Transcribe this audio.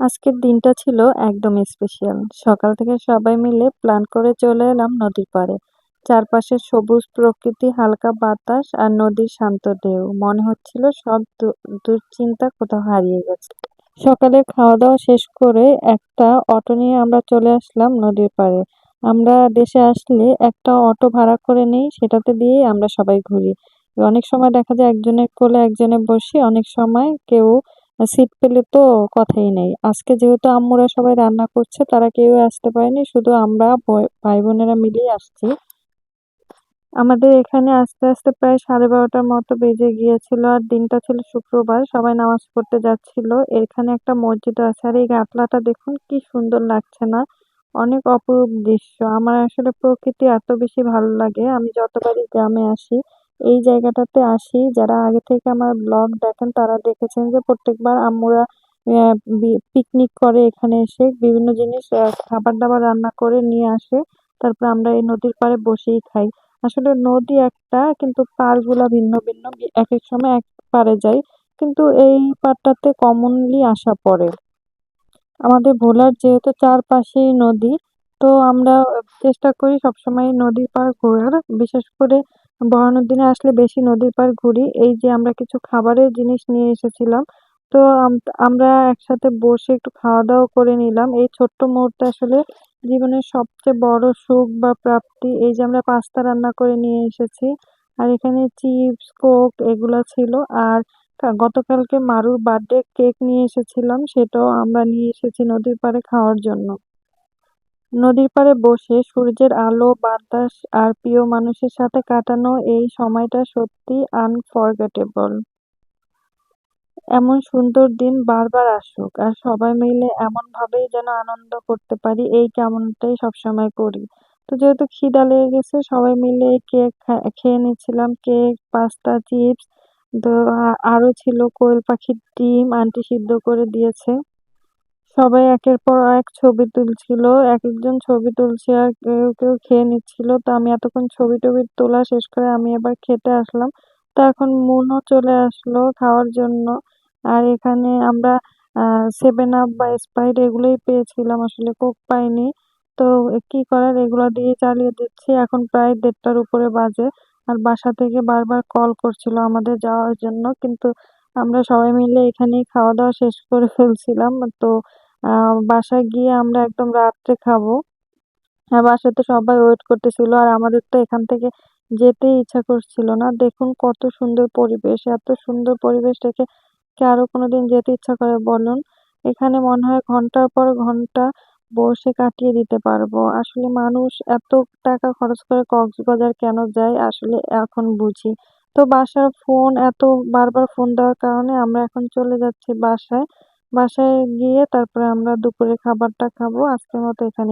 আজকের দিনটা ছিল একদম স্পেশাল। সকাল থেকে সবাই মিলে প্ল্যান করে চলে এলাম নদীর পাড়ে। চারপাশে সবুজ প্রকৃতি, হালকা বাতাস আর নদীর শান্ত ঢেউ। মনে হচ্ছিল সব দুশ্চিন্তা কোথাও হারিয়ে গেছে। সকালে খাওয়া দাওয়া শেষ করে একটা অটো নিয়ে আমরা চলে আসলাম নদীর পাড়ে। আমরা দেশে আসলে একটা অটো ভাড়া করে নেই, সেটাতে দিয়েই আমরা সবাই ঘুরি। অনেক সময় দেখা যায় একজনের কোলে একজনে বসি, অনেক সময় কেউ সিট পেলে তো কথাই নেই। আজকে যেহেতু আম্মুরা সবাই রান্না করছে, তারা কেউ আসতে পারেনি, শুধু আমরা ভাই বোনেরা মিলেই আসছি। আমাদের এখানে আস্তে আস্তে প্রায় 12:30টার মতো বেজে গিয়েছিল, আর দিনটা ছিল শুক্রবার, সবাই নামাজ পড়তে যাচ্ছিল। এখানে একটা মসজিদ আছে, আর এই গাছলাটা দেখুন কি সুন্দর লাগছে না? অনেক অপরূপ দৃশ্য। আমার আসলে প্রকৃতি এত বেশি ভালো লাগে, আমি যতবারই গ্রামে আসি এই জায়গাটাতে আসি। যারা আগে থেকে আমার ব্লগ দেখেন তারা দেখেছেন যে প্রত্যেকবার আম্মুরা পিকনিক করে, এখানে এসে বিভিন্ন জিনিস খাবার দাবার রান্না করে নিয়ে আসে, তারপর আমরা এই নদীর পাড়ে বসেই খাই। আসলে নদী একটা, কিন্তু পাড়গুলা ভিন্ন ভিন্ন, এক এক সময় এক পাড়ে যাই, কিন্তু এই পাড়টাতে কমনলি আসা পড়ে। আমাদের ভোলার যেহেতু চারপাশেই নদী, তো আমরা চেষ্টা করি সবসময় নদীর পাড় ঘোরার। বিশেষ করে বড়ানোর দিনে আসলে বেশি নদীর পাড় ঘুরি। এই যে আমরা কিছু খাবারের জিনিস নিয়ে এসেছিলাম, তো আমরা একসাথে বসে একটু খাওয়া দাওয়া করে নিলাম। এই ছোট্ট মুহূর্তে আসলে জীবনের সবচেয়ে বড় সুখ বা প্রাপ্তি। এই যে আমরা পাস্তা রান্না করে নিয়ে এসেছি, আর এখানে চিপস, কোক এগুলা ছিল। আর গতকালকে মারুর বার্থডে কেক নিয়ে এসেছিলাম, সেটাও আমরা নিয়ে এসেছি নদীর পাড়ে খাওয়ার জন্য। নদীর পাড়ে বসে সূর্যের আলো, বাতাস আর প্রিয় মানুষের সাথে কাটানো এই সময়টা সত্যি আনফরগেটেবল। এমন সুন্দর দিন বারবার আসুক, আর সবাই মিলে এমন ভাবেই যেন আনন্দ করতে পারি, এই কেমনটাই সবসময় করি। তো যেহেতু খিদা লেগে গেছে, সবাই মিলে কেক খেয়ে নিচ্ছিলাম, কেক, পাস্তা, চিপস। তো আরো ছিল কোয়েল পাখির ডিম, আন্টি সিদ্ধ করে দিয়েছে। সবাই একের পর এক ছবি তুলছিল, একেকজন ছবি তুলছে আর কেউ কেউ খেয়ে নিচ্ছিল। তো আমি এতক্ষণ ছবি টবি তোলা শেষ করে আমি এবার খেতে আসলাম। তো এখন মুনও চলে আসলো খাওয়ার জন্য। আর এখানে আমরা 7 আপ বা স্প্রাইট এগুলোই পেয়েছিলাম, আসলে কোক পাইনি। তো কি করার, এগুলো দিয়ে চালিয়ে দিচ্ছি। এখন প্রায় 1:30টার উপরে বাজে, আর বাসা থেকে বারবার কল করছিল আমাদের যাওয়ার জন্য, কিন্তু আমরা সবাই মিলে এখানেই খাওয়া দাওয়া শেষ করে ফেলছিলাম। তো বাসায় গিয়ে আমরা একদম রাত্রে খাবো। আর বাসায় তো সবাই ওয়েট করতেছিল, আর আমাদের তো এখান থেকে যেতেই ইচ্ছা করছিল না। দেখুন কত সুন্দর পরিবেশ, এত সুন্দর পরিবেশ দেখে কি আরো কোনোদিন যেতে ইচ্ছা করে বলুন? এখানে মনে হয় ঘন্টার পর ঘন্টা বসে কাটিয়ে দিতে পারবো। আসলে মানুষ এত টাকা খরচ করে কক্সবাজার কেন যায় আসলে এখন বুঝি। তো বাসার ফোন এত বারবার ফোন দেওয়ার কারণে আমরা এখন চলে যাচ্ছি বাসায়। বাসায় গিয়ে তারপরে আমরা দুপুরের খাবারটা খাবো। আজকের মতো এখানেই